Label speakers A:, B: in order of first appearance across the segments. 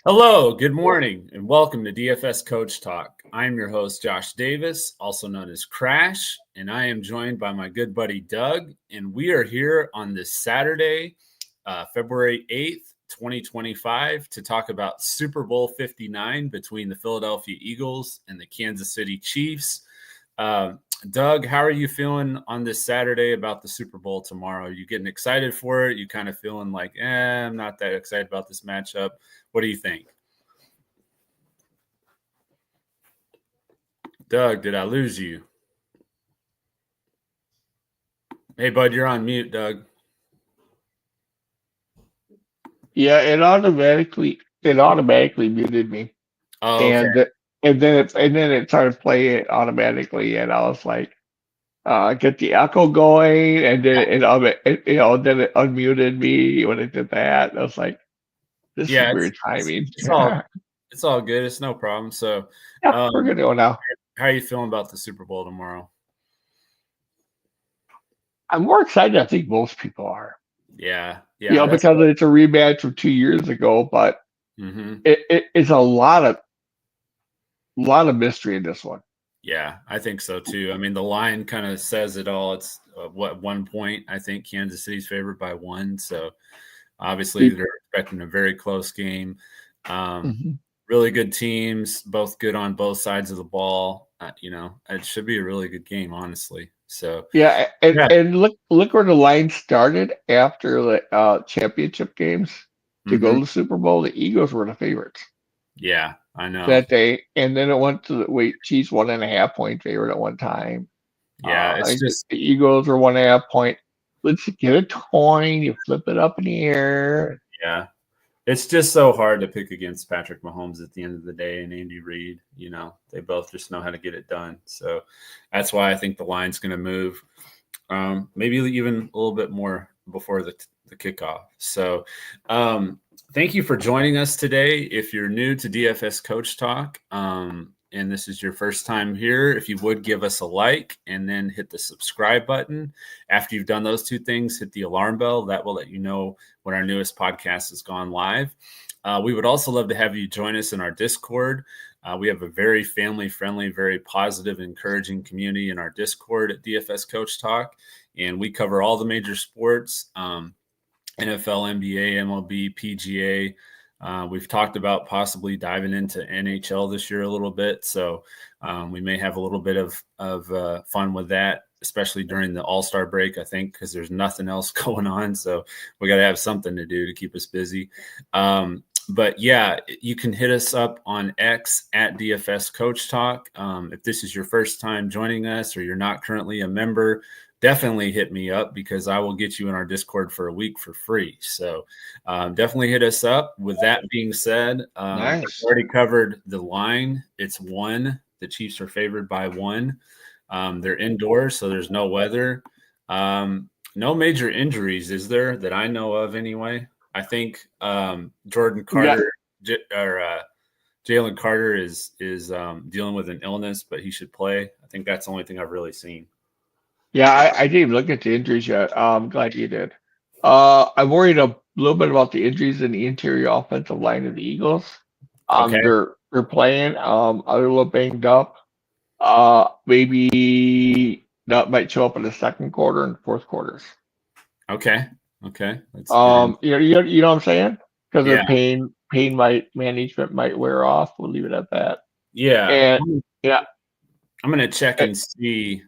A: Hello, good morning, and welcome to DFS Coach Talk. I'm your host, Josh Davis, also known as Crash, and I am joined by my good buddy, Doug, and we are here on this Saturday, February 8th, 2025, to talk about Super Bowl 59 between the Philadelphia Eagles and the Kansas City Chiefs. Doug, how are you feeling on this Saturday about the Super Bowl tomorrow? Are you getting excited for it? You kind of feeling like, I'm not that excited about this matchup. What do you think? Doug, did I lose you? Hey, bud, you're on mute, Doug.
B: Yeah, it automatically muted me.
A: Oh, okay.
B: And then it started playing it automatically, and I was like, get the echo going, and then then it unmuted me when it did that. And I was like, this is
A: Yeah,
B: weird timing.
A: it's all good. It's no problem. So,
B: Yeah, we're good to go now.
A: how are you feeling about the Super Bowl tomorrow?
B: I'm more excited. I think most people are.
A: Yeah,
B: Because it's a rematch from 2 years ago, but it's a lot of mystery in this one.
A: Yeah, I think so too. I mean, the line kind of says it all. It's 1 point. I think Kansas City's favored by 1. So obviously they're expecting a very close game. Really good teams, both good on both sides of the ball. It should be a really good game, honestly. So
B: and look where the line started after the championship games to go to the Super Bowl. The Eagles were the favorites.
A: Yeah, I know
B: that day, and then it went to the Chiefs 1.5-point favorite at one time.
A: Yeah, it's just
B: the Eagles were 1.5-point. Let's get a coin, you flip it up in the air.
A: Yeah, it's just so hard to pick against Patrick Mahomes at the end of the day and Andy Reid. They both just know how to get it done. So that's why I think the line's going to move, maybe even a little bit more before the kickoff. So thank you for joining us today. If you're new to DFS Coach Talk, and this is your first time here, if you would give us a like and then hit the subscribe button. After you've done those two things, hit the alarm bell. That will let you know when our newest podcast has gone live. We would also love to have you join us in our Discord. We have a very family-friendly, very positive, encouraging community in our Discord at DFS Coach Talk, and we cover all the major sports, NFL, NBA, MLB, PGA. We've talked about possibly diving into NHL this year a little bit, so we may have a little bit of fun with that, especially during the All-Star break, I think, because there's nothing else going on, so we got to have something to do to keep us busy. But yeah, you can hit us up on X at DFS Coach Talk. If this is your first time joining us or you're not currently a member, definitely hit me up because I will get you in our Discord for a week for free. So definitely hit us up. With that being said,
B: Nice.
A: I've already covered the line. It's 1. The Chiefs are favored by 1. They're indoors, so there's no weather. No major injuries, is there, that I know of anyway? I think Jordan Carter or Jalen Carter is dealing with an illness, but he should play. I think that's the only thing I've really seen.
B: Yeah, I didn't even look at the injuries yet. I'm glad you did. I'm worried a little bit about the injuries in the interior offensive line of the Eagles.
A: Okay.
B: They're playing. Are a little banged up. Maybe that might show up in the second quarter and fourth quarters.
A: Okay. That's
B: you know what I'm saying? Because
A: yeah.
B: the pain management might wear off. We'll leave it at that.
A: Yeah.
B: And yeah,
A: I'm gonna check and see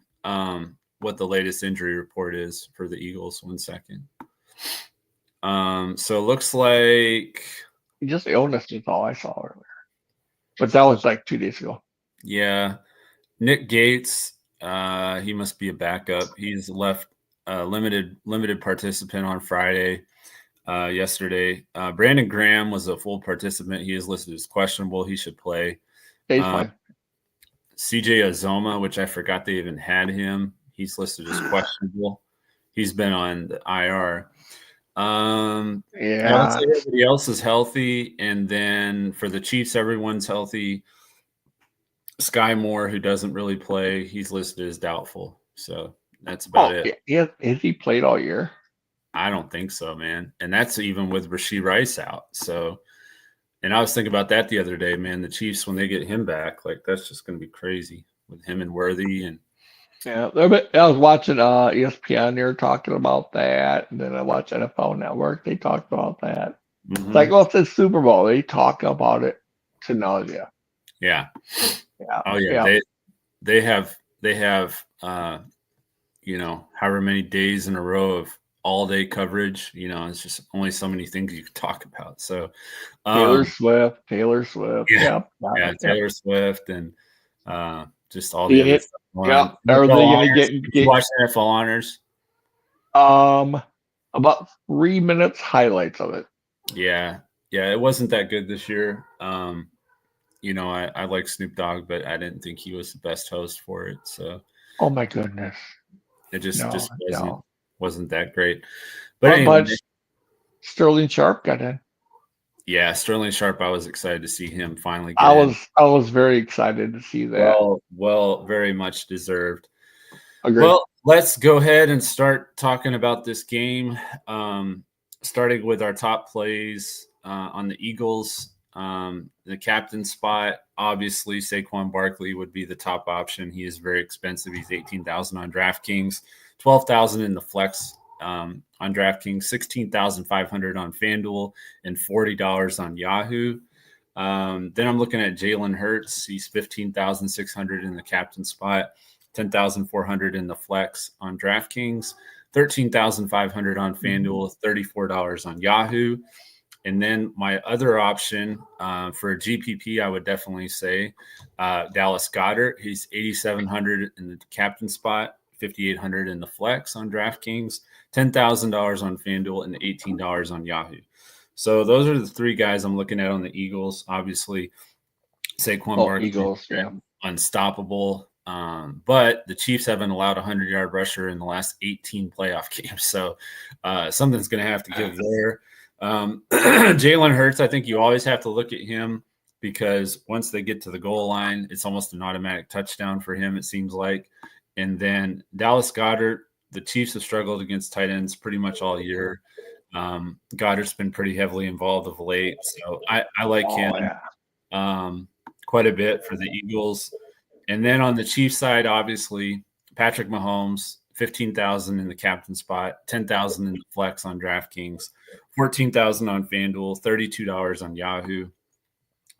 A: what the latest injury report is for the Eagles. 1 second. So it looks like
B: just illness is all I saw earlier, but that was like 2 days ago.
A: Yeah, Nick Gates. He must be a backup. He's left limited participant on Friday. Yesterday, Brandon Graham was a full participant. He is listed as questionable. He should play.
B: He's fine.
A: CJ Azoma, which I forgot they even had him. He's listed as questionable. He's been on the IR. Let's say everybody else is healthy, and then for the Chiefs, everyone's healthy. Sky Moore, who doesn't really play, he's listed as doubtful. So that's about it.
B: Yeah, has he played all year?
A: I don't think so, man. And that's even with Rashee Rice out. So And I was thinking about that the other day, man. The Chiefs, when they get him back, like that's just going to be crazy with him and Worthy. And
B: Yeah, I was watching ESPN. They were talking about that, and then I watched NFL Network. They talked about that. It's like, well, it's the Super Bowl. They talk about it to nausea.
A: Yeah.
B: Yeah.
A: Oh yeah.
B: Yeah.
A: They have however many days in a row of all day coverage. It's just only so many things you can talk about. So
B: Taylor Swift.
A: yeah,
B: Yep.
A: Taylor Swift and just all the
B: Yeah.
A: other stuff going
B: Yeah.
A: on.
B: Are
A: NFL
B: they gonna
A: honors. Did you
B: get
A: watch NFL honors?
B: about 3 minutes highlights of it?
A: Yeah. Yeah, it wasn't that good this year. I like Snoop Dogg, but I didn't think he was the best host for it. So
B: Oh my goodness.
A: it just
B: No.
A: wasn't that great. But anyway,
B: But Sterling Sharp got in.
A: yeah, Sterling Sharp, I was excited to see him finally get
B: I
A: in.
B: was very excited to see that.
A: Well, very much deserved.
B: Agreed.
A: Well, let's go ahead and start talking about this game. Starting with our top plays on the Eagles. The captain spot, obviously, Saquon Barkley would be the top option. He is very expensive. He's $18,000 on DraftKings, $12,000 in the flex on DraftKings, $16,500 on Fanduel, and $40 on Yahoo. Then I'm looking at Jalen Hurts. He's $15,600 in the captain spot, $10,400 in the flex on DraftKings, $13,500 on FanDuel, $34 on Yahoo. And then my other option for a GPP, I would definitely say Dallas Goedert. He's $8,700 in the captain spot, $5,800 in the flex on DraftKings, $10,000 on FanDuel, and $18 on Yahoo. So those are the three guys I'm looking at on the Eagles. Obviously, Saquon Barkley,
B: Eagles, yeah.
A: unstoppable. But the Chiefs haven't allowed a 100-yard rusher in the last 18 playoff games. So something's going to have to give there. Jalen Hurts, I think you always have to look at him because once they get to the goal line, it's almost an automatic touchdown for him, it seems like. And then Dallas Goedert, the Chiefs have struggled against tight ends pretty much all year. Goddard's been pretty heavily involved of late. So I like him quite a bit for the Eagles. And then on the Chiefs side, obviously, Patrick Mahomes, $15,000 in the captain spot, $10,000 in the flex on DraftKings, $14,000 on FanDuel, $32 on Yahoo.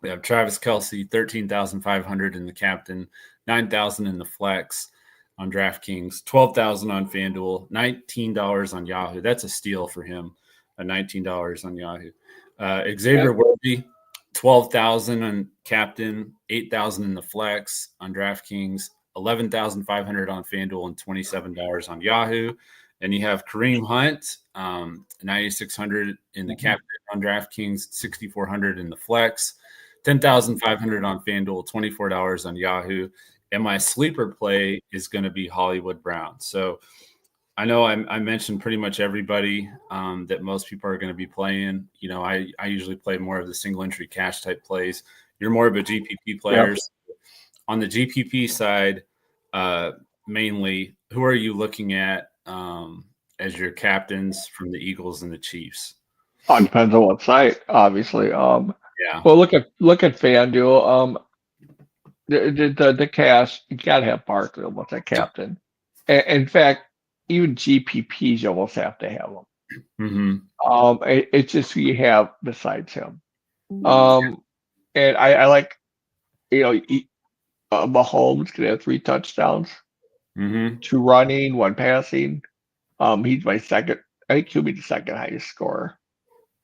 A: We have Travis Kelce, $13,500 in the captain, $9,000 in the flex on DraftKings, $12,000 on FanDuel, $19 on Yahoo. That's a steal for him, $19 on Yahoo. Xavier Worthy, $12,000 on captain, $8,000 in the flex on DraftKings, $11,500 on FanDuel, and $27 on Yahoo. And you have Kareem Hunt, $9,600 in the captain on DraftKings, $6,400 in the flex, $10,500 on FanDuel, $24 on Yahoo. And my sleeper play is going to be Hollywood Brown. So I know I mentioned pretty much everybody that most people are going to be playing. I usually play more of the single entry cash type plays. You're more of a GPP player.
B: Yep.
A: On the GPP side, mainly, who are you looking at as your captains from the Eagles and the Chiefs?
B: It depends on what site, obviously.
A: Yeah.
B: Well, look at FanDuel. The cash, you gotta have Barkley almost a captain. In fact, even GPPs you almost have to have them.
A: Mm-hmm.
B: It's just who you have besides him. And I like, Mahomes can have 3 touchdowns, 2 running, 1 passing. He's my second. I think he'll be the second highest scorer.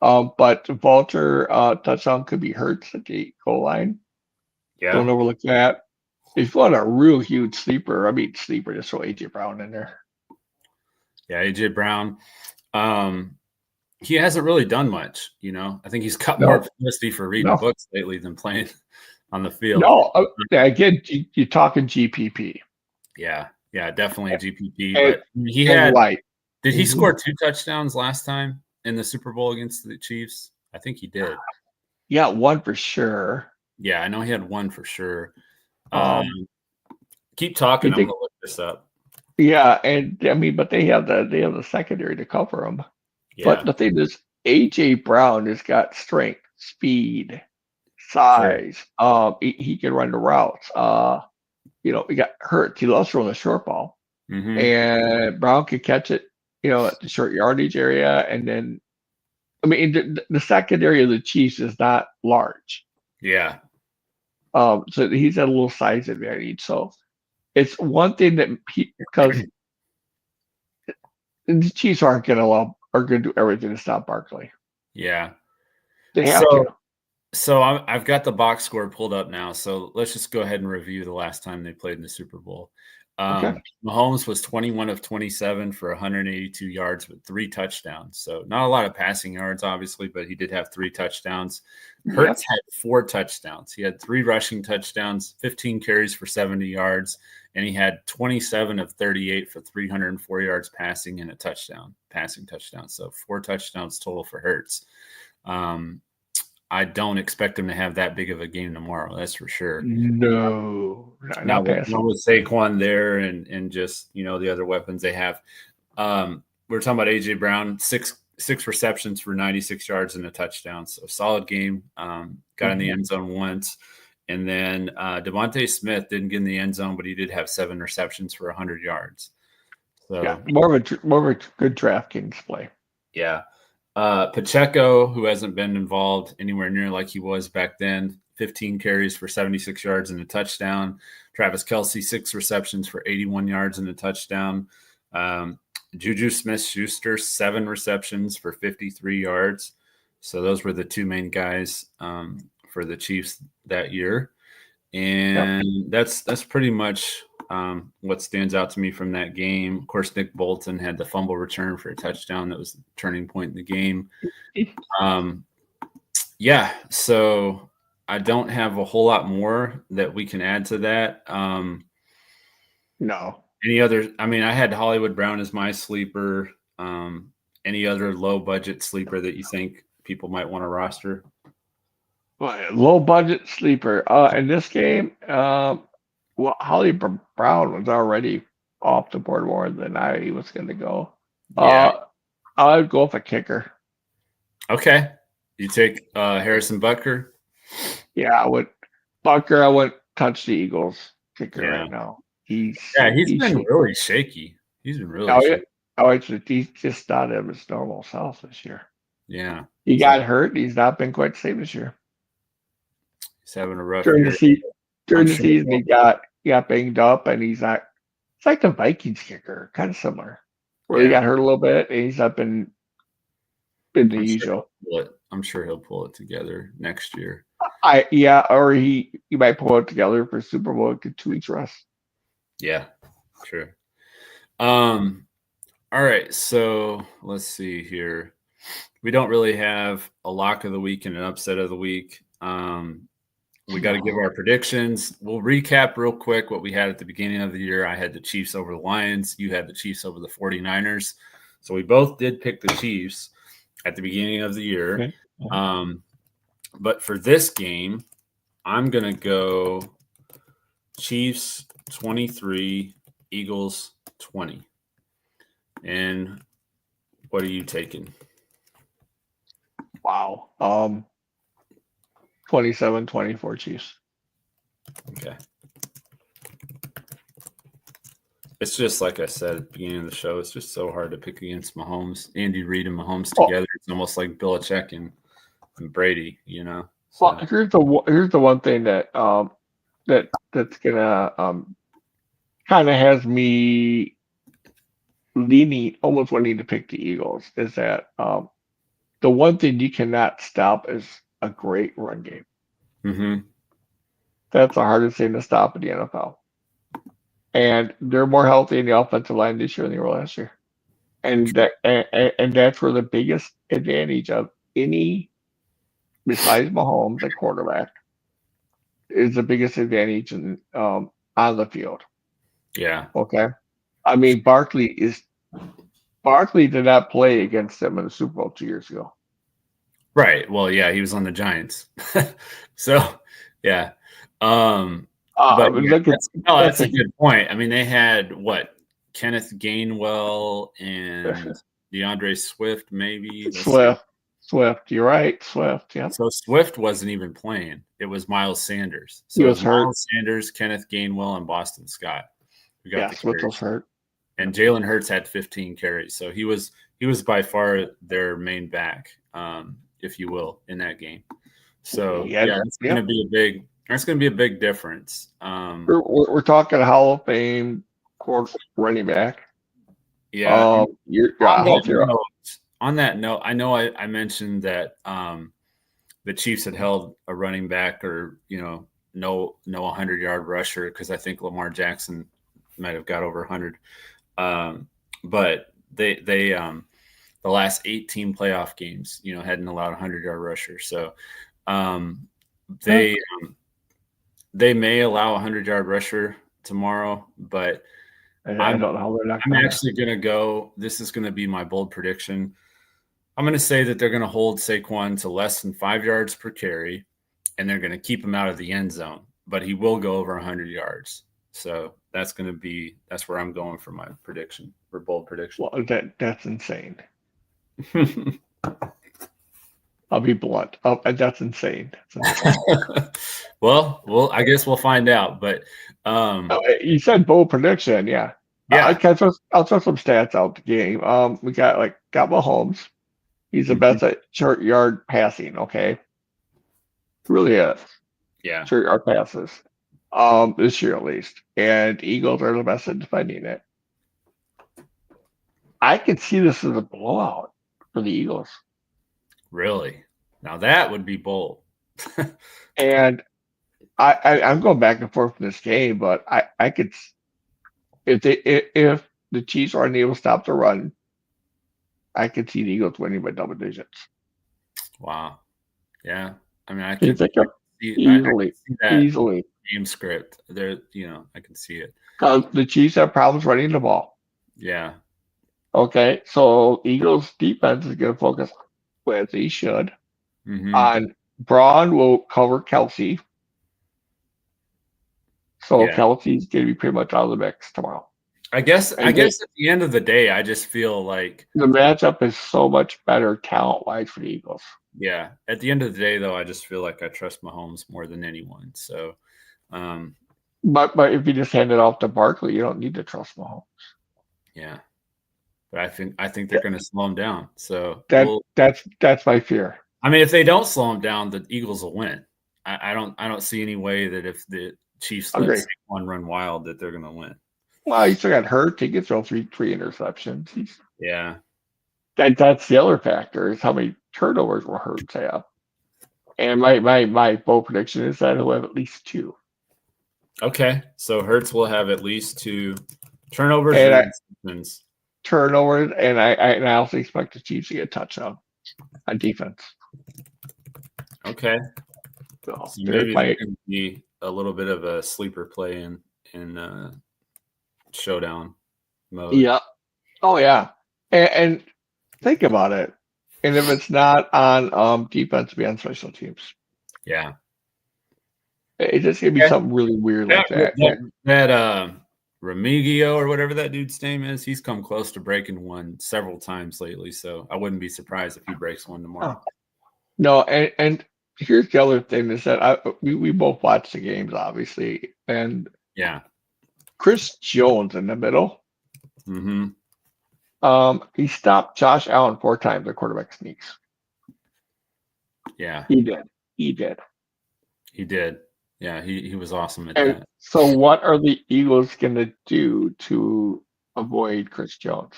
B: But Vulture touchdown could be Hurts at the goal line.
A: Yeah.
B: Don't overlook that. If you want a real huge sleeper, just throw AJ Brown in there.
A: Yeah, AJ Brown. He hasn't really done much, I think he's got more publicity for reading books lately than playing on the field.
B: No, again, you're talking GPP.
A: Yeah, definitely a GPP. But he had Did he score 2 touchdowns last time in the Super Bowl against the Chiefs? I think he did.
B: Yeah, 1 for sure.
A: Yeah, I know he had 1 for sure. Keep talking. I'm gonna look this up.
B: Yeah, and I mean, but they have the secondary to cover him. Yeah. But the thing is, AJ Brown has got strength. speed,
A: Sure.
B: size. He can run the routes. He got hurt. He loves throwing the short ball,
A: Mm-hmm.
B: and Brown could catch it. At the short yardage area, and then I mean the secondary of the Chiefs is not large.
A: Yeah.
B: So he's at a little size advantage. So it's one thing that because the Chiefs are going to do everything to stop Barkley.
A: Yeah.
B: They have to.
A: So I've got the box score pulled up now. So let's just go ahead and review the last time they played in the Super Bowl.
B: Okay.
A: Mahomes was 21 of 27 for 182 yards with 3 touchdowns. So not a lot of passing yards, obviously, but he did have 3 touchdowns. Hurts had 4 touchdowns. He had 3 rushing touchdowns, 15 carries for 70 yards, and he had 27 of 38 for 304 yards passing and a passing touchdown. So 4 touchdowns total for Hurts. I don't expect him to have that big of a game tomorrow. That's for sure.
B: No, not passing.
A: With Saquon there and just the other weapons they have. We're talking about AJ Brown, six receptions for 96 yards and a touchdown. So solid game. Got in the end zone once, and then Devontae Smith didn't get in the end zone, but he did have 7 receptions for 100 yards. So
B: yeah, more of a good Draftkings play.
A: Yeah. Pacheco, who hasn't been involved anywhere near like he was back then, 15 carries for 76 yards and a touchdown. Travis Kelce, 6 receptions for 81 yards and a touchdown. Juju Smith-Schuster, 7 receptions for 53 yards. So those were the 2 main guys for the Chiefs that year. And that's pretty much what stands out to me from that game. Of course, Nick Bolton had the fumble return for a touchdown. That was the turning point in the game. So I don't have a whole lot more that we can add to that.
B: No.
A: Any other? I mean, I had Hollywood Brown as my sleeper. Any other low budget sleeper that you think people might want to roster?
B: Low budget sleeper. In this game, Holly Brown was already off the board more than I was going to go. I would go with a kicker.
A: Okay. You take Harrison Butker?
B: Yeah, I would. Butker, I wouldn't touch the Eagles kicker right now. He's
A: been really shaky. He's been really shaky.
B: He's just not at his normal self this year.
A: Yeah.
B: He got hurt. He's not been quite the same this year.
A: He's having a rough
B: during
A: year.
B: The season, he got banged up, and he's not. It's like the Vikings kicker, kind of similar, where he got hurt a little bit, and he's not been the usual.
A: I'm sure he'll pull it together next year.
B: Or he might pull it together for Super Bowl and get 2 weeks rest.
A: Yeah, sure. All right, so let's see here. We don't really have a lock of the week and an upset of the week. We got to give our predictions. We'll recap real quick what we had at the beginning of the year. I had the Chiefs over the Lions. You had the Chiefs over the 49ers. So we both did pick the Chiefs at the beginning of the year. Okay. But for this game, I'm going to go Chiefs 23, Eagles 20. And what are you taking?
B: Wow. 27-24 Chiefs.
A: Okay. It's just like I said at the beginning of the show, it's just so hard to pick against Mahomes. Andy Reid and Mahomes together. It's almost like Belichick and Brady, So.
B: Well, here's the one thing that that's gonna kind of has me almost wanting to pick the Eagles is that the one thing you cannot stop is a great run game.
A: Mm-hmm.
B: That's the hardest thing to stop in the NFL. And they're more healthy in the offensive line this year than they were last year. And that's where the biggest advantage of any, besides Mahomes at quarterback, is the biggest advantage on the field.
A: Yeah.
B: Okay. I mean, Barkley did not play against them in the Super Bowl 2 years ago.
A: Right. Well, yeah, he was on the Giants. So, yeah. That's a good point. I mean, they had Kenneth Gainwell and DeAndre Swift, maybe.
B: Swift. Swift. You're right. Swift. Yep.
A: So Swift wasn't even playing. It was Miles Sanders.
B: He
A: So it
B: was
A: was
B: hurt.
A: Miles Sanders, Kenneth Gainwell, and Boston Scott who got
B: Yeah,
A: the
B: Swift was
A: carries.
B: hurt.
A: And Jalen Hurts had 15 carries. So he was by far their main back, if you will, in that game. So yeah, it's going to be a big difference.
B: We're talking Hall of Fame running back.
A: Yeah.
B: You're
A: on that note, I know I mentioned that the Chiefs had held a running back or no 100-yard rusher because I think Lamar Jackson might have got over 100. But they the last 18 playoff games, hadn't allowed a 100-yard rusher. So they may allow a 100-yard rusher tomorrow, but
B: I don't know how they're not.
A: I'm actually going to go. This is going to be my bold prediction. I'm going to say that they're going to hold Saquon to less than 5 yards per carry, and they're going to keep him out of the end zone, but he will go over 100 yards. So that's where I'm going for my prediction, for bold prediction.
B: Well, that's insane. I'll be blunt. That's insane.
A: Well, I guess we'll find out. But
B: you said bold prediction, yeah.
A: Yeah.
B: I'll throw some stats out the game. We got Mahomes. He's the best at short yard passing. Okay, really is.
A: Yeah.
B: Short yard passes. This year at least, and Eagles are the best at defending it. I could see this as a blowout for the Eagles.
A: Really? Now that would be bold.
B: And I'm going back and forth in this game, but I could, if the Chiefs are unable to stop the run, I could see the Eagles winning by double digits.
A: Wow. Yeah. I mean, I can
B: easily
A: see that
B: easily
A: game script there. I can see it
B: because the Chiefs have problems running the ball.
A: Yeah.
B: Okay, so Eagles defense is going to focus, as he should, on Braun will cover Kelsey. So Kelsey's going to be pretty much out of the mix tomorrow.
A: I guess at the end of the day, I just feel like
B: the matchup is so much better talent-wise for the Eagles.
A: Yeah. At the end of the day, though, I just feel like I trust Mahomes more than anyone. So,
B: but if you just hand it off to Barkley, you don't need to trust Mahomes.
A: Yeah. But I think they're going to slow him down. So
B: that's my fear.
A: I mean, if they don't slow him down, the Eagles will win. I don't see any way that if the Chiefs let Saquon run wild that they're going to win.
B: Well, he still got hurt. He gets all three interceptions.
A: Yeah.
B: That's the other factor is how many turnovers will Hurts have. And my bold prediction is that he'll have at least 2.
A: Okay, so Hurts will have at least 2 turnovers.
B: Turnovers, and I also expect the Chiefs to get a touchdown on defense.
A: Okay, so maybe there can be a little bit of a sleeper play in showdown mode.
B: Yeah. Oh yeah, and think about it. And if it's not on defense, it'll be on special teams.
A: Yeah.
B: It's just gonna be something really weird like that.
A: That Remigio or whatever that dude's name is, he's come close to breaking one several times lately. So I wouldn't be surprised if he breaks one tomorrow.
B: No, and here's the other thing is that we both watched the games, obviously, and Chris Jones in the middle. He stopped Josh Allen 4 times. The quarterback sneaks.
A: Yeah,
B: he did.
A: Yeah, he was awesome at that.
B: So what are the Eagles going to do to avoid Chris Jones?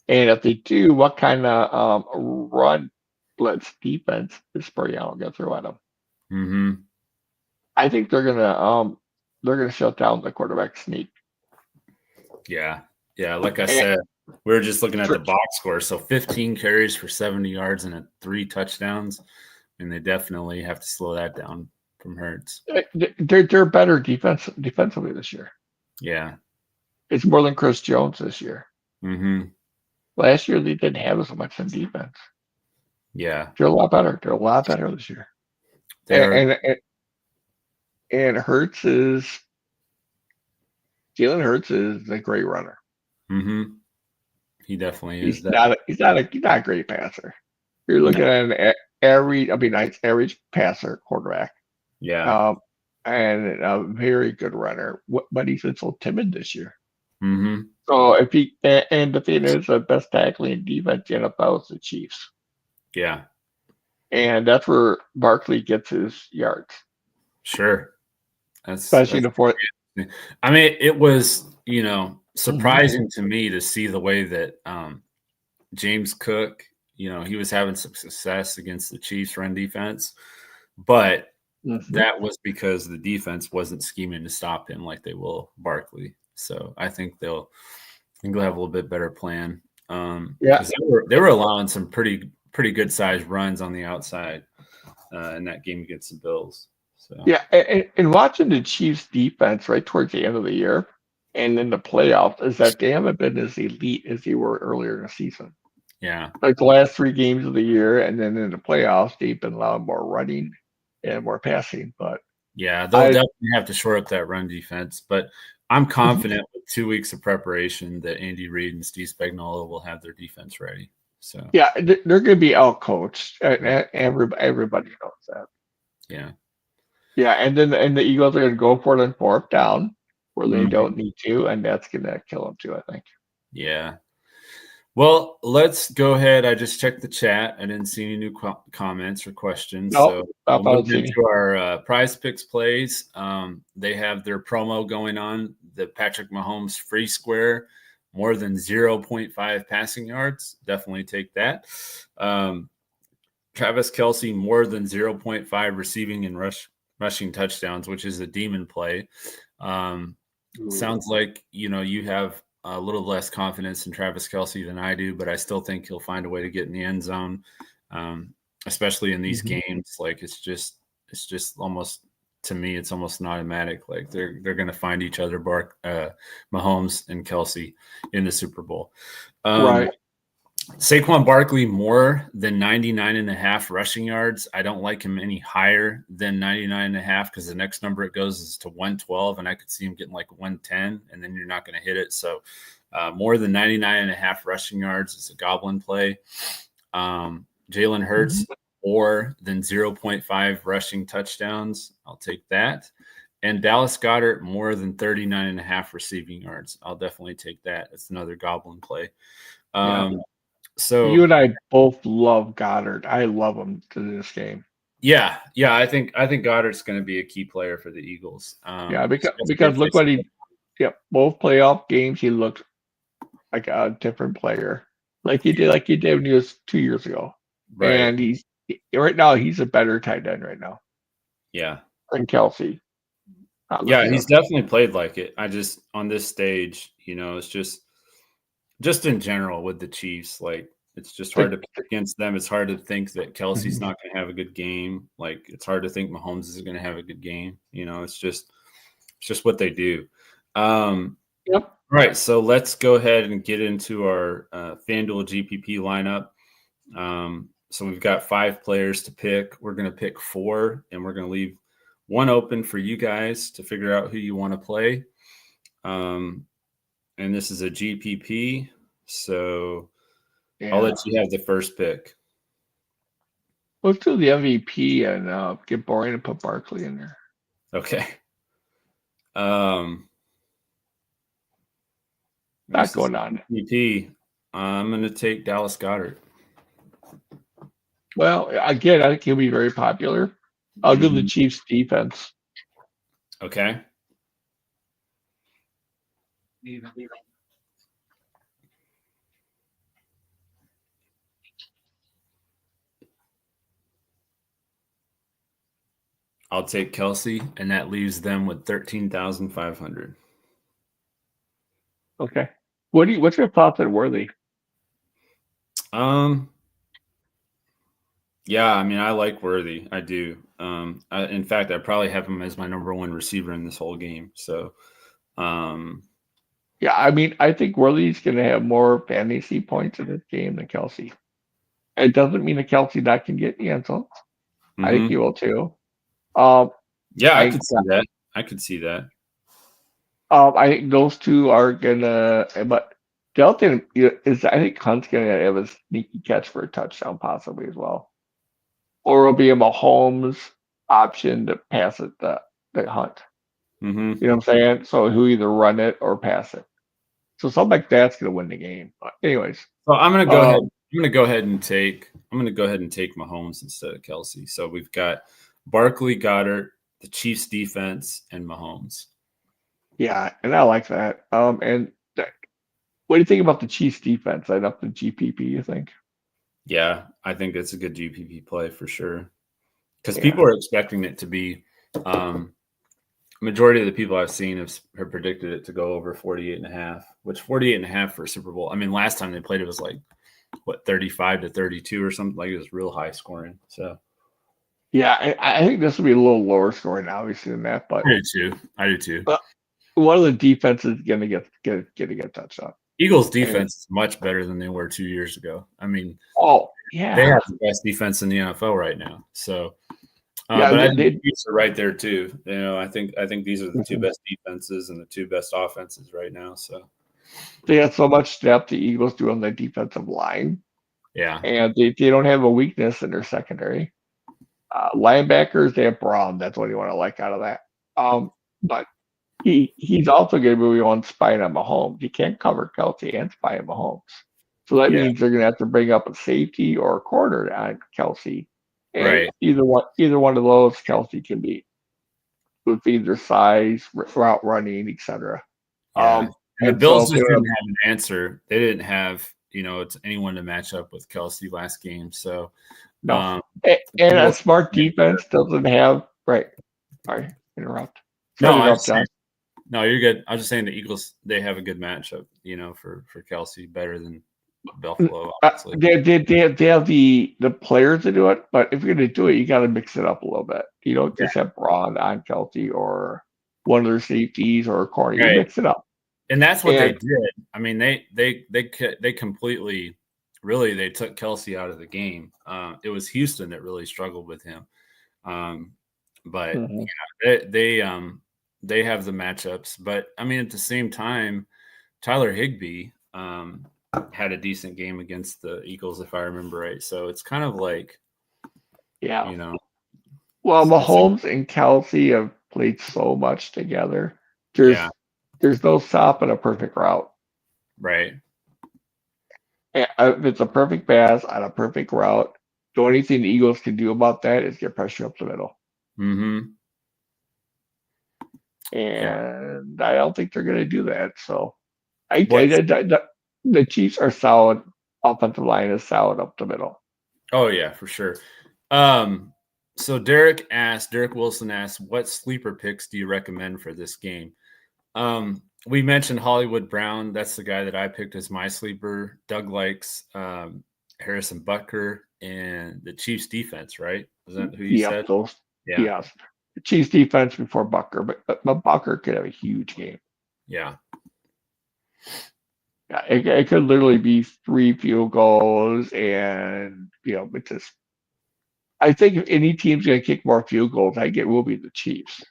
B: And if they do, what kind of run blitz defense is Spurrier going to throw at them? I think they're gonna shut down the quarterback sneak.
A: Yeah. Like I said, we were just looking at the box score. So 15 carries for 70 yards and 3 touchdowns. And they definitely have to slow that down from Hurts.
B: They're better defensively this year.
A: Yeah.
B: It's more than Chris Jones this year. Last year they didn't have as much in defense.
A: Yeah.
B: They're a lot better. They're a lot better this year. And Jalen Hurts is a great runner.
A: He definitely is.
B: He's not a great passer. You're looking
A: No.
B: at an nice average passer quarterback,
A: Yeah.
B: um, and a very good runner. But he's been so timid this year.
A: Mm-hmm.
B: So if he and the thing is, the best tackling defense in the NFL is the Chiefs,
A: Yeah.
B: and that's where Barkley gets his yards,
A: Sure. That's
B: especially in
A: that's
B: the fourth.
A: I mean, it was,
B: Mhm.
A: surprising to me to see the way that James Cook, he was having some success against the Chiefs run defense, but
B: Mhm.
A: that was because the defense wasn't scheming to stop him like they will Barkley. So I think they'll have a little bit better plan.
B: Yeah,
A: Because they were allowing some pretty good sized runs on the outside in that game against the Bills. So
B: yeah, and watching the Chiefs defense right towards the end of the year and in the playoffs is that they haven't been as elite as they were earlier in the season.
A: yeah.
B: Like the last 3 games of the year, and then in the playoffs, they've been allowing more running and more passing. But
A: Yeah, they'll
B: I,
A: definitely have to shore up that run defense, but I'm confident with 2 weeks of preparation that Andy Reid and Steve Spagnuolo will have their defense ready. So,
B: yeah, they're going to be out coached.
A: yeah,
B: Everybody knows that.
A: yeah.
B: Yeah, and the Eagles are going to go for it on fourth down where they
A: Mhm.
B: don't need to, and that's going to kill them too. I think.
A: Yeah. Well, let's go ahead. I just checked the chat. I didn't see any new comments or questions.
B: No,
A: So
B: I
A: I'll move
B: don't see any.
A: into our Prize Picks plays. They have their promo going on, the Patrick Mahomes free square, more than 0.5 passing yards. Definitely take that. Travis Kelce, more than 0.5 receiving and rushing touchdowns, which is a demon play. Um,
B: Ooh.
A: Sounds like you have a little less confidence in Travis Kelce than I do, but I still think he'll find a way to get in the end zone, especially in these
B: Mhm.
A: games. Like it's just almost, to me, it's almost an automatic. Like they're going to find each other, Mahomes and Kelce, in the Super Bowl.
B: Right.
A: Saquon Barkley, more than 99 and a half rushing yards. I don't like him any higher than 99 and a half because the next number it goes is to 112, and I could see him getting like 110, and then you're not going to hit it. So more than 99 and a half rushing yards is a goblin play. Jalen Hurts,
B: Mhm.
A: more than 0.5 rushing touchdowns. I'll take that. And Dallas Goedert, more than 39 and a half receiving yards. I'll definitely take that. It's another goblin play.
B: Yeah.
A: Um,
B: You
A: so
B: and I both love Goddard. I love him to this game.
A: yeah, I think Goddard's going to be a key player for the Eagles,
B: Yeah,
A: especially
B: because
A: if they.
B: look what he, yeah, both playoff games he looked like a different player, like he did when he was 2 years ago,
A: Right.
B: and right now he's a better tight end right now
A: Yeah,
B: than Kelsey. Not
A: yeah,
B: looking
A: he's
B: up.
A: definitely played like it. I just, on this stage, it's just in general with the Chiefs, like it's just hard
B: The,
A: to pick against them. It's hard to think that Kelsey's
B: Mhm.
A: not going to have a good game. Like it's hard to think Mahomes is going to have a good game. It's just what they do. Um,
B: Yep.
A: right. So let's go ahead and get into our FanDuel GPP lineup. So we've got 5 players to pick. We're going to pick 4, and we're going to leave one open for you guys to figure out who you want to play. And this is a GPP. So I'll let
B: Yeah.
A: you have the first pick.
B: Let's do the MVP and get boring and put Barkley in there.
A: Okay. Um,
B: Not
A: this is
B: going on.
A: GPP. I'm going to take Dallas Goedert.
B: Well, again, I think he'll be very popular. I'll do the
A: Mhm.
B: Chiefs defense.
A: Okay. I'll take Kelsey, and that leaves them with 13,500.
B: Okay. What's your thoughts on Worthy?
A: Um, Yeah, I mean, I like Worthy. I do. In fact, I probably have him as my number 1 receiver in this whole game. So, um,
B: Yeah, I mean, I think Worthy's going to have more fantasy points in this game than Kelsey. It doesn't mean that Kelsey not can get in the end zone. I think he
A: mhm.
B: will too. Um,
A: Yeah, I
B: I
A: could see that. I could see that.
B: I think those two are gonna, but The other thing is I think Hunt's going to have a sneaky catch for a touchdown possibly as well. Or it'll be a Mahomes option to pass it the Hunt.
A: Mm-hmm.
B: You know what I'm saying? So he'll either run it or pass it. So something like that's going to win the game. But anyways,
A: So I'm gonna go ahead.
B: um,
A: I'm gonna go ahead and take. I'm gonna go ahead and take Mahomes instead of Kelsey. So we've got Barkley, Goddard, the Chiefs defense, and Mahomes.
B: yeah, and I like that. What do you think about the Chiefs defense? I'd up the GPP, you think?
A: Yeah, I think it's a good GPP play for sure. Because
B: Yeah.
A: people are expecting it to be. Majority of the people I've seen have predicted it to go over 48.5, which 48.5 for Super Bowl. I mean, last time they played it was like what 35-32 or something. Like it was real high scoring. So
B: Yeah, I think this will be a little lower scoring, obviously, than that. But
A: I do too. I do too.
B: one of the defenses is going to get a touchdown.
A: Eagles
B: And
A: defense is much better than they were 2 years ago. I mean,
B: oh
A: they
B: yeah,
A: have the best defense in the NFL right now. So,
B: yeah,
A: but I think the Chiefs are right there too. You know, I think these are the two
B: mhm.
A: best defenses and the two best offenses right now. So,
B: They have so much depth. The Eagles do on the defensive line,
A: yeah,
B: and they don't have a weakness in their secondary. Linebackers, they have Braun. That's what you want to like out of that. But he's also going to be on spying on Mahomes. He can't cover Kelsey and spy on Mahomes. So that
A: yeah,
B: means they're going to have to bring up a safety or a corner on Kelsey. And
A: right,
B: either one of those Kelsey can beat with either size, route running, etc.
A: yeah. And the
B: And so
A: Bills
B: if they
A: just
B: were
A: didn't have an answer. They didn't have it's anyone to match up with Kelsey last game. So,
B: no,
A: um,
B: and a
A: Eagles.
B: smart defense doesn't have right. Sorry, interrupt.
A: No,
B: Sorry to
A: I
B: interrupt,
A: was saying,
B: John.
A: no, you're good. I was just saying the Eagles, they have a good matchup, for Kelsey, better than Buffalo, obviously.
B: They have the players to do it, but if you're going to do it, you got to mix it up a little bit. You don't
A: Yeah,
B: just have Braun on Kelsey or one of their safeties or a corner. You
A: right.
B: mix it up.
A: And that's what they
B: And
A: did. I mean, they completely, really, they took Kelsey out of the game. It was Houston that really struggled with him. Um, but
B: mhm,
A: they have the matchups. But I mean, at the same time, Tyler Higbee had a decent game against the Eagles, if I remember right. So it's kind of like,
B: yeah.
A: you know,
B: Well,
A: it's a
B: Mahomes and Kelsey have played so much together.
A: yeah,
B: There's no stopping a perfect route.
A: right.
B: If it's a perfect pass on a perfect route, the only thing the Eagles can do about that is get pressure up the middle.
A: Mm-hmm. Yeah.
B: And I don't think they're going to do that. So
A: What's
B: the Chiefs are solid. Offensive line is solid up the middle.
A: Oh yeah, for sure. So Derek Wilson asked, what sleeper picks do you recommend for this game? We mentioned Hollywood Brown. That's the guy that I picked as my sleeper. Doug likes Harrison Butker and the Chiefs defense, right? Is that who you
B: Yep,
A: said?
B: those
A: Yeah.
B: yes. The Chiefs defense before Bucker, but Bucker could have a huge game.
A: Yeah.
B: Yeah, it could literally be 3 field goals, and it's just. I think if any team's going to kick more field goals, I think it will be the Chiefs.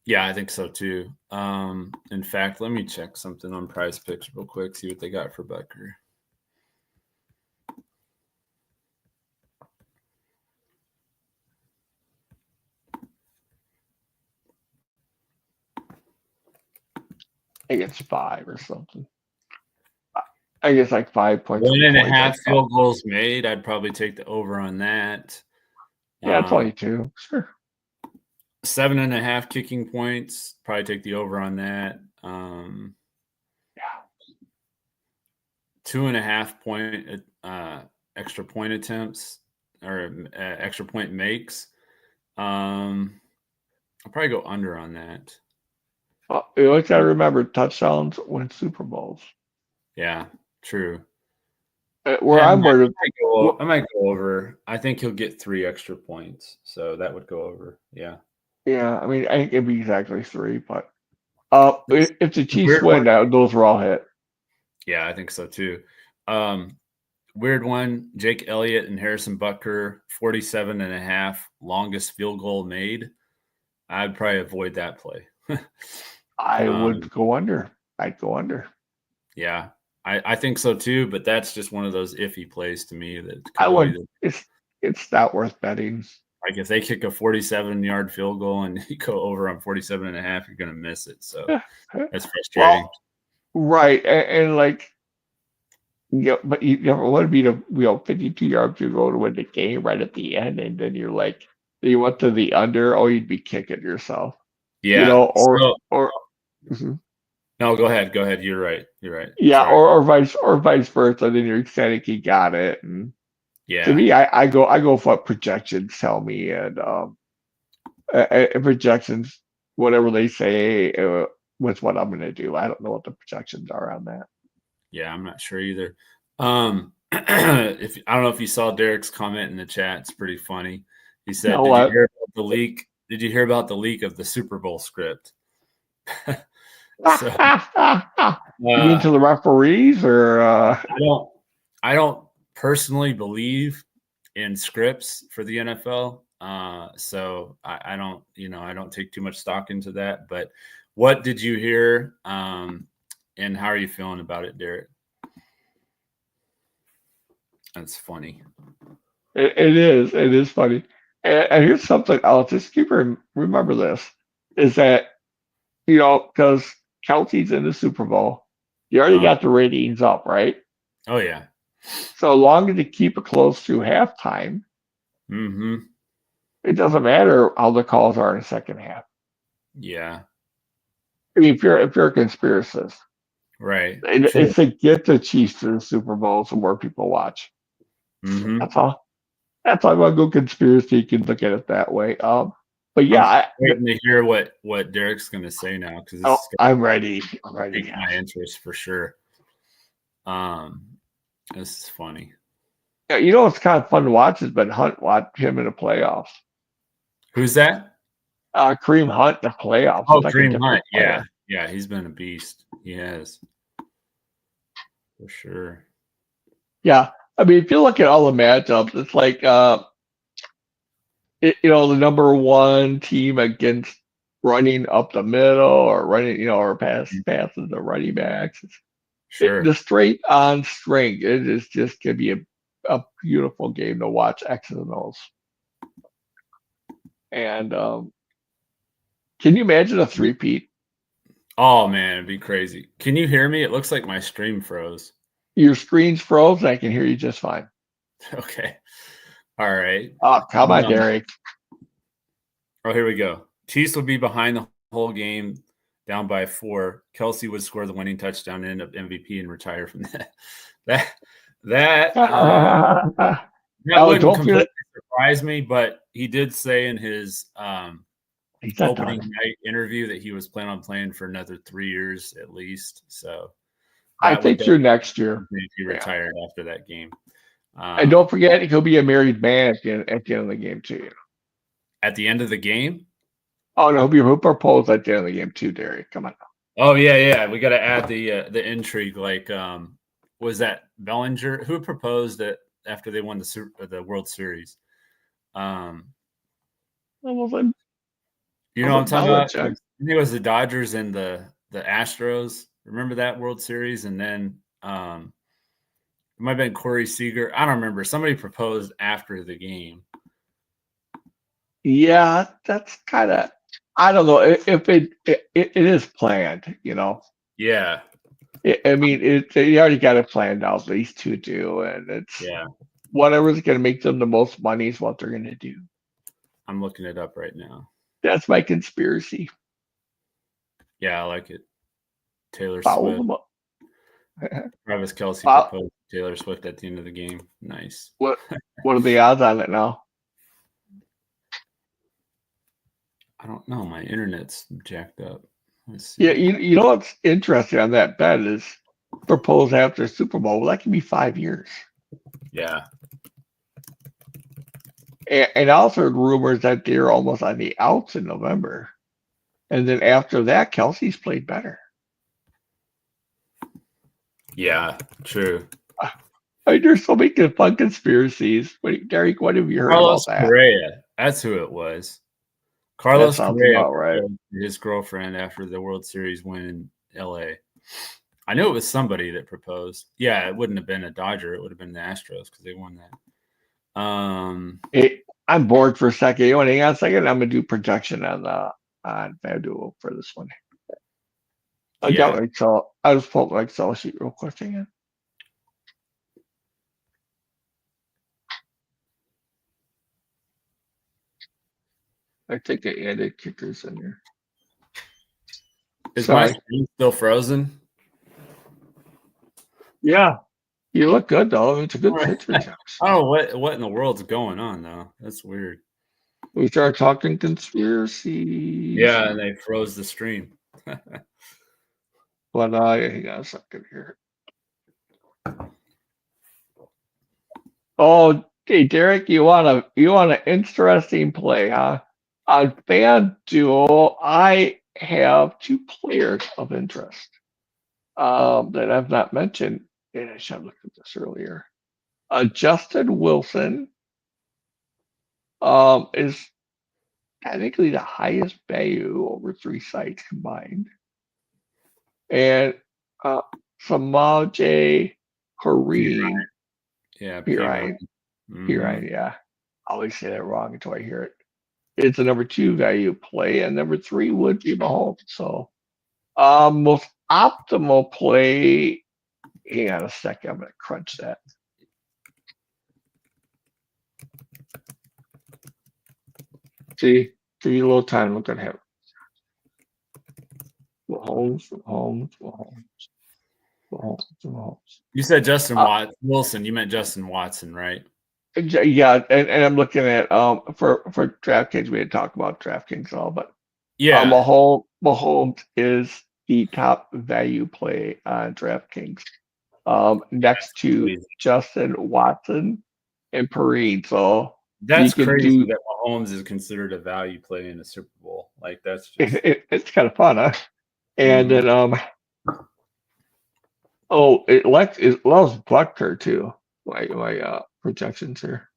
A: Yeah, I think so too. In fact, let me check something on Prizepicks real quick, see what they got for Butker.
B: I think it's 5 or something. I guess like 5 points
A: One
B: from
A: and a
B: 20.
A: half field goals made. I'd probably take the over on that.
B: Yeah, 22. Sure.
A: 7.5 kicking points. Probably take the over on that.
B: Yeah.
A: 2.5 point extra point attempts or extra point makes. I'll probably go under on that.
B: Well, you always got to remember touchdowns win Super Bowls.
A: Yeah, true.
B: Where I'm worried.
A: I might go over. I think he'll get 3 extra points, so that would go over. Yeah.
B: Yeah, I mean, I think it'd be exactly 3, but if the Chiefs
A: Weird
B: win,
A: one.
B: those are all hit.
A: Yeah, I think so too. Weird one. Jake Elliott and Harrison Butker, 47.5 longest field goal made. I'd probably avoid that play.
B: I would go under. I'd go under.
A: Yeah. I think so too, but that's just one of those iffy plays to me that could
B: I
A: go
B: would.
A: either.
B: It's not worth betting.
A: Like if they kick a 47-yard field goal and you go over on 47.5, you're going to miss it. So that's frustrating.
B: Well, right, and like, but you never want to be the 52-yard field goal to win the game right at the end, and then you're like, you went to the under, or you'd be kicking yourself,
A: Yeah.
B: or mhm.
A: No, go ahead. Go ahead. You're right. You're right.
B: Yeah,
A: Sorry.
B: or vice versa. Then you're ecstatic you got it. And to
A: Yeah.
B: me, I go for what projections tell me, and projections, whatever they say, with what I'm going to do. I don't know what the projections are on that.
A: Yeah, I'm not sure either. If I don't know if you saw Derek's comment in the chat, it's pretty funny. He said,
B: No,
A: "Did you
B: what?
A: hear about the leak? Did you hear about the leak of the Super Bowl script?" So
B: You mean
A: uh,
B: to the referees or?
A: I don't personally believe in scripts for the NFL. So I don't, I don't take too much stock into that. But what did you hear? And how are you feeling about it, Derek? That's funny.
B: It is. It is funny. And here's something else. Just remember this: is that because Kelsey's in the Super Bowl, you already got the ratings up, right?
A: Oh yeah.
B: So long as you keep it close to halftime,
A: Mm-hmm.
B: it doesn't matter how the calls are in the second half.
A: Yeah.
B: I mean, if you're a conspiracist,
A: Right.
B: it's to get the Chiefs to the Super Bowl so more people watch.
A: Mm-hmm.
B: That's all. That's all. I'm gonna go conspiracy. You can look at it that way. But
A: I'm
B: yeah,
A: waiting to hear what Derek's going to say now because this is
B: I'm ready. I'm
A: going to
B: ready.
A: pique my interest for sure. This is funny.
B: Yeah, what's kind of fun to watch has been Hunt watch him in the playoffs.
A: Who's that?
B: Kareem Hunt in the playoffs.
A: Oh,
B: He's like a
A: Dream
B: different
A: Hunt. Yeah.
B: player.
A: Yeah. He's been a beast. He has. For sure.
B: Yeah, I mean, if you look at all the matchups, it's like the number one team against running up the middle or running, or passes the running backs.
A: Sure.
B: The straight on string. It is just gonna be a beautiful game to watch X's and O's. And can you imagine a three-peat?
A: Oh man, it'd be crazy. Can you hear me? It looks like my stream froze.
B: Your screen's froze, and I can hear you just fine.
A: Okay. All right.
B: Oh, come on, Derek.
A: Oh, here we go. Chiefs would be behind the whole game, down by 4. Kelsey would score the winning touchdown, end up MVP, and retire from that. That wouldn't completely surprise me, but he did say in his opening night interview that he was planning on playing for another 3 years at least. So
B: I think through next year.
A: He retired after that game.
B: And don't forget, he'll be a married man at the end of the game too.
A: At the end of the game?
B: Oh no, he'll propose at the end of the game too, Derek. Come on.
A: Oh yeah. We got to add the intrigue. Like, was that Bellinger who proposed it after they won the World Series? You know what I'm talking about? I think it was the Dodgers and the Astros. Remember that World Series? And then it might have been Corey Seager. I don't remember. Somebody proposed after the game.
B: Yeah, that's kind of. I don't know if it is planned.
A: Yeah.
B: I mean, they already got it planned out. These two do, and it's whatever's going to make them the most money is what they're going to do.
A: I'm looking it up right now.
B: That's my conspiracy.
A: Yeah, I like it. Taylor Swift. Travis Kelsey proposed Taylor Swift at the end of the game. Nice.
B: What are the odds on it now?
A: I don't know. My internet's jacked up. Let's see.
B: Yeah, you know what's interesting on that bet is proposed after Super Bowl. Well, that can be 5 years.
A: Yeah.
B: And I also heard rumors that they're almost on the outs in November. And then after that, Kelsey's played better.
A: Yeah, true.
B: There's so many fun conspiracies. Derek, what have you heard
A: Carlos
B: about that?
A: Correa. That's who it was. Carlos Correa, right? His girlfriend after the World Series win in LA. I knew it was somebody that proposed. Yeah, it wouldn't have been a Dodger. It would have been the Astros because they won that.
B: I'm bored for a second. You want to hang on a second? I'm gonna do projection on Fanduel for this one. I got
A: Yeah.
B: my Excel. I just pulled my Excel sheet real quick. Hang on. I think I added kickers in there.
A: Is my
B: Sorry.
A: screen still frozen?
B: Yeah, you look good though. It's a good
A: All right.
B: fit for Jacks.
A: I don't know what in the world's going on though. That's weird.
B: We start talking conspiracies.
A: Yeah, and they froze the stream.
B: But hang on a second here. Oh, hey Derek, you want an interesting play, huh? On FanDuel, I have two players of interest that I've not mentioned, and I should have looked at this earlier. Justin Wilson is technically the highest value over three sites combined, and Samaje Kareem
A: Yeah,
B: Pirine,
A: Mm-hmm.
B: yeah. I always say that wrong until I hear it. It's a number two value play, and number three would be Mahomes. So, most optimal play. Hang on a second, I'm going to crunch that. See, give you a little time. Look at him. Mahomes.
A: You said Justin
B: Uh,
A: Wilson. You meant Justin Watson, right?
B: yeah, and I'm looking at for DraftKings. We had talked about DraftKings all, but
A: Yeah.
B: Mahomes is the top value play on DraftKings. Next to
A: Crazy.
B: Justin Watson and Perine. So you
A: That's
B: can
A: crazy
B: do
A: that Mahomes is considered a value play in a Super Bowl. Like that's just
B: it's kind of fun, huh? And
A: Mhm.
B: then it loves Bucker too. My projections here.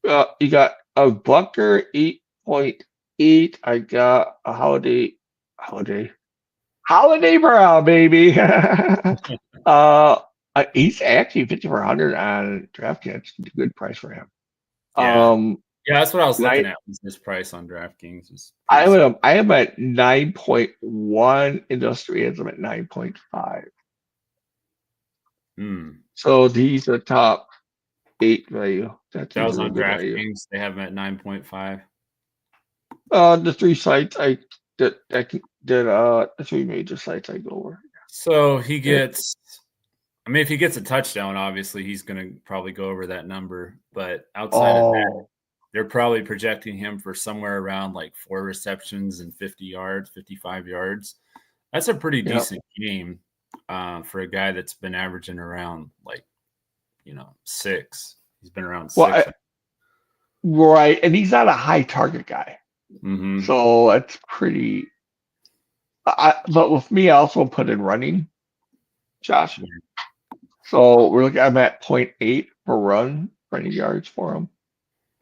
B: You got a Bucker 8.8. I got a Holiday Brown, baby. He's actually 5,400 on DraftKings. Good price for him.
A: Yeah. Yeah, that's what I was looking
B: Nine,
A: at. Was this price on DraftKings is pretty solid.
B: I am at 9.1. Industry is I'm at 9.5.
A: Hmm.
B: So these are top eight value.
A: That
B: He's
A: was
B: a really
A: on
B: good value.
A: DraftKings. They have him at 9.5.
B: The three sites the three major sites I go over.
A: So he gets I mean, if he gets a touchdown, obviously he's gonna probably go over that number. But outside of that, they're probably projecting him for somewhere around like 4 receptions and 50 yards, 55 yards. That's a pretty decent game for a guy that's been averaging around like, 6. He's been around 6.
B: Right, and he's not a high target guy, so it's pretty. But with me, I also put in running, Josh.
A: Yeah.
B: So I'm at 0.8 per running yards for him.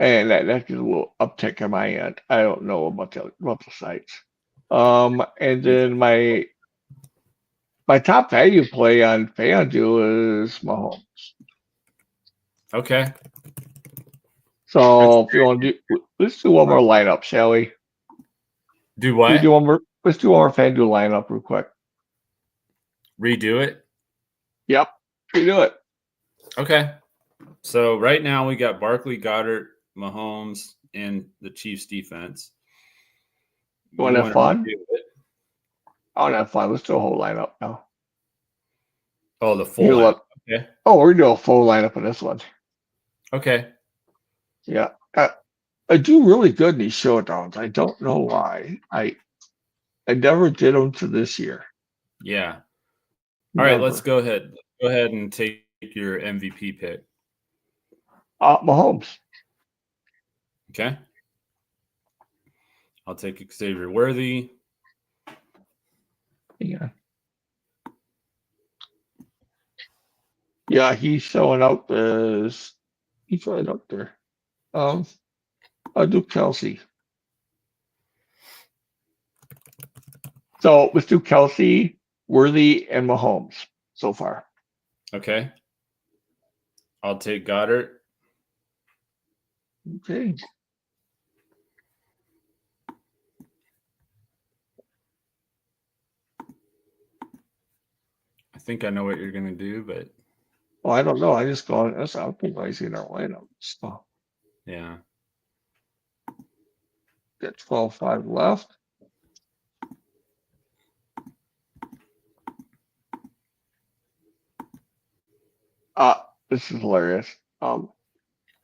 B: And that gives a little uptick on my end. I don't know about the sites. And then my top value play on FanDuel is Mahomes.
A: Okay.
B: So if you want to let's do one more lineup, shall we?
A: Do what?
B: Let's do one more FanDuel lineup real quick.
A: Redo it?
B: Yep, redo it.
A: Okay. So right now we got Barkley, Goddard, Mahomes, and the Chiefs defense.
B: You want to have fun? I want to have fun. Let's do a whole lineup now.
A: Oh, the full lineup.
B: Okay. Oh, we're doing a full lineup on this one.
A: Okay.
B: Yeah. I do really good in these showdowns. I don't know why. I never did them to this year.
A: Yeah. All right, let's go ahead. Go ahead and take your MVP pick.
B: Mahomes.
A: Okay. I'll take Xavier Worthy.
B: Yeah. Yeah, he's showing up as he's right up there. I'll do Kelsey. So let's do Kelsey, Worthy and Mahomes so far.
A: Okay. I'll take Goddard.
B: Okay.
A: I think I know what you're going to do, but
B: Well, I don't know. I just go. That's optimizing our lineup. So
A: yeah.
B: got 12-5 left. This is hilarious.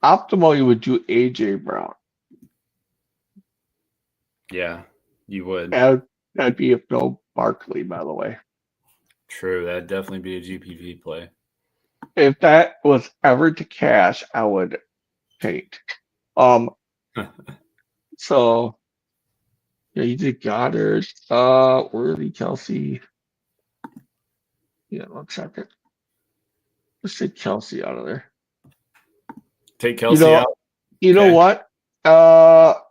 B: Optimal, you would do AJ Brown.
A: Yeah, you would.
B: That'd be if no Barkley, by the way.
A: True. That'd definitely be a GPP play.
B: If that was ever to cash, I would paint. So yeah, you did Goddard. Worthy, Kelsey. Yeah, 1 second. Let's take Kelsey out of there.
A: Take Kelsey out.
B: You know
A: Okay.
B: what?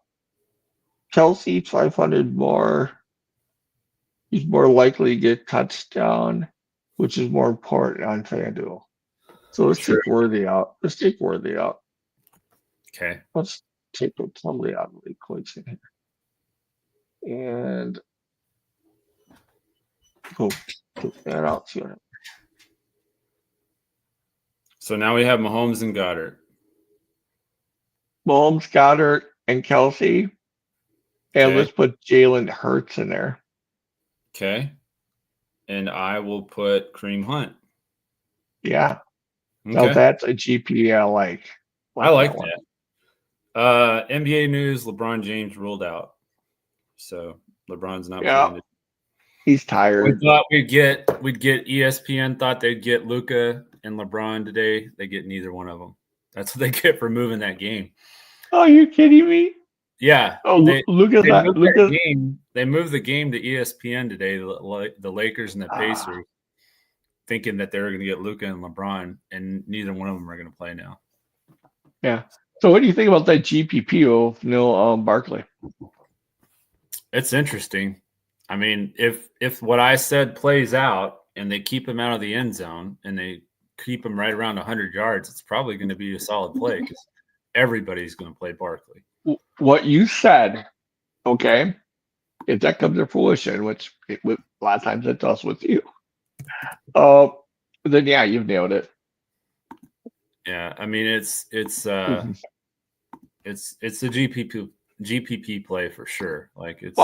B: Kelsey 500 more. He's more likely to get touchdown, which is more important on FanDuel. So let's
A: True.
B: take Worthy out. Let's take Worthy out.
A: Okay.
B: Let's take somebody out of the equation here. And go take that out.
A: So now we have Mahomes and Goddard.
B: Mahomes, Goddard, and Kelsey. And
A: Okay.
B: let's put Jalen Hurts in there.
A: Okay. And I will put Kareem Hunt.
B: Yeah.
A: Okay.
B: Now that's a GP I like.
A: I like that. NBA news: LeBron James ruled out. So LeBron's not playing.
B: He's tired.
A: We thought we'd get ESPN thought they'd get Luka and LeBron today. They get neither one of them. That's what they get for moving that game.
B: Oh, you kidding me?
A: Yeah.
B: Oh,
A: they moved the game to ESPN today. The Lakers and the Pacers, thinking that they were going to get Luka and LeBron, and neither one of them are going to play now.
B: Yeah. So what do you think about that GPP of Neil Barkley?
A: It's interesting. I mean, if what I said plays out and they keep him out of the end zone and they keep him right around 100 yards, it's probably going to be a solid play because everybody's going to play Barkley.
B: What you said, okay, if that comes to fruition, which a lot of times it does with you, then yeah, you've nailed it.
A: Yeah, I mean it's a GPP play for sure. Like it's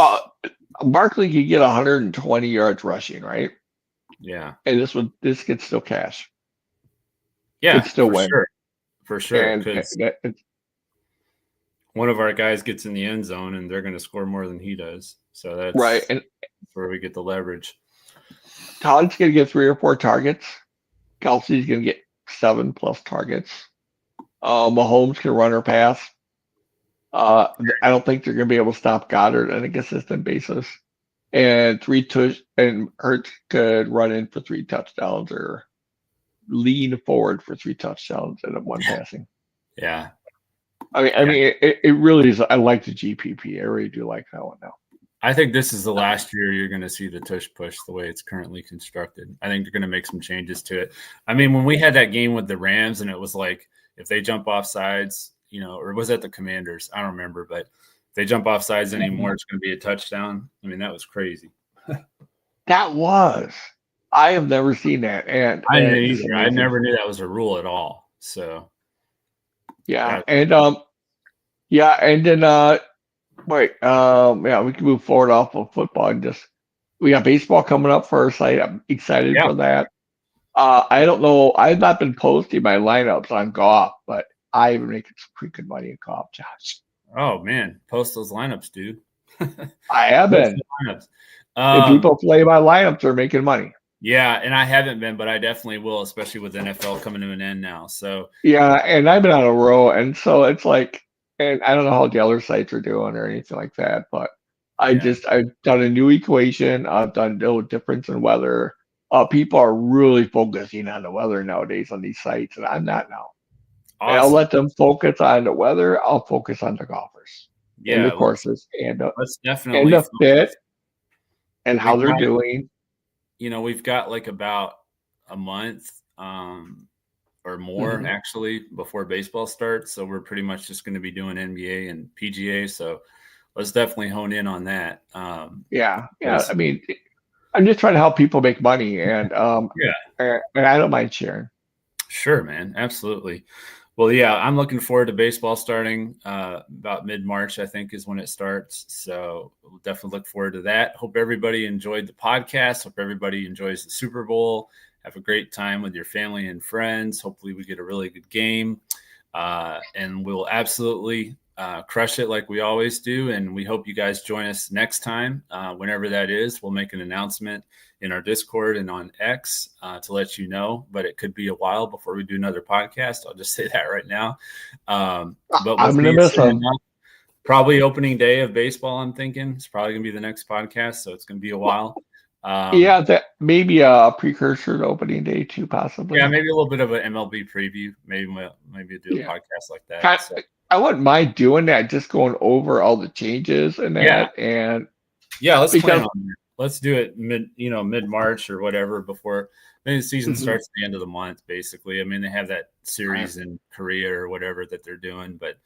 B: Barkley could get 120 yards rushing, right?
A: Yeah,
B: and this could still cash.
A: Yeah,
B: could still win
A: for sure.
B: Because
A: one of our guys gets in the end zone and they're going to score more than he does. So that's
B: right, and
A: where we get the leverage.
B: Todd's going to get 3 or 4 targets. Kelsey's going to get 7+ targets. Mahomes can run or pass. I don't think they're going to be able to stop Goddard on a consistent basis. And Hurts could run in for 3 touchdowns or lean forward for 3 touchdowns and 1 passing.
A: Yeah.
B: I mean, it really is. I like the GPP. I really do like that one now.
A: I think this is the last year you're going to see the tush push the way it's currently constructed. I think they're going to make some changes to it. I mean, when we had that game with the Rams and it was like, if they jump off sides, or was that the Commanders? I don't remember, but if they jump off sides anymore, it's going to be a touchdown. I mean, that was crazy.
B: That was. I have never seen that. And
A: I didn't either. I never knew that was a rule at all. So
B: yeah. And then we can move forward off of football and we got baseball coming up first. I'm excited for that. I don't know. I've not been posting my lineups on golf, but I've been making some pretty good money in golf, Josh.
A: Oh man, post those lineups, dude.
B: I have been. If people play my lineups, they're making money.
A: Yeah, and I haven't been, but I definitely will, especially with NFL coming to an end now. So
B: yeah, and I've been on a roll, and so it's like, and I don't know how the other sites are doing or anything like that, but I've done a new equation. I've done no difference in weather. People are really focusing on the weather nowadays on these sites, and I'm not now. Awesome. And I'll let them focus on the weather. I'll focus on the golfers and the courses and the fit and how they're doing.
A: we've got like about a month or more actually before baseball starts. So we're pretty much just going to be doing NBA and PGA. So let's definitely hone in on that.
B: Yeah. I mean, I'm just trying to help people make money, and I don't mind sharing.
A: Sure, man. Absolutely. Well, yeah, I'm looking forward to baseball starting about mid-March, I think is when it starts. So we'll definitely look forward to that. Hope everybody enjoyed the podcast. Hope everybody enjoys the Super Bowl. Have a great time with your family and friends. Hopefully we get a really good game. And we'll absolutely crush it like we always do. And we hope you guys join us next time. Whenever that is, we'll make an announcement in our Discord and on X to let you know, but it could be a while before we do another podcast. I'll just say that right now. But
B: I'm going to miss them.
A: Probably opening day of baseball, I'm thinking. It's probably going to be the next podcast, so it's going to be a while.
B: Yeah, that maybe a precursor to opening day too, possibly.
A: Yeah, maybe a little bit of an MLB preview. Maybe do a podcast like that. So.
B: I wouldn't mind doing that, just going over all the changes and that. And
A: let's plan on that. Let's do it mid-March or whatever before the season starts at the end of the month, basically. I mean, they have that series in Korea or whatever that they're doing, but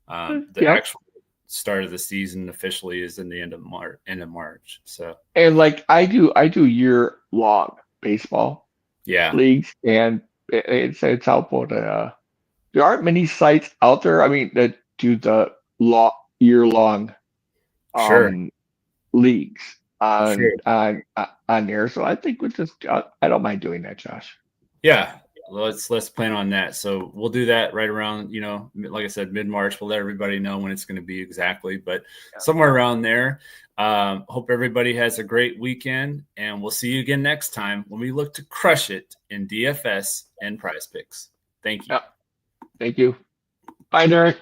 A: the actual start of the season officially is in the end of March. So
B: and like I do year-long baseball leagues, and it's helpful to there aren't many sites out there, I mean, that do the year-long leagues on there. So I think I don't mind doing that, Josh.
A: Yeah, let's plan on that. So we'll do that right around, like I said, mid-March. We'll let everybody know when it's going to be exactly, but somewhere around there. Hope everybody has a great weekend, and we'll see you again next time when we look to crush it in DFS and Prizepicks. Thank you.
B: Thank you. Bye, Derek.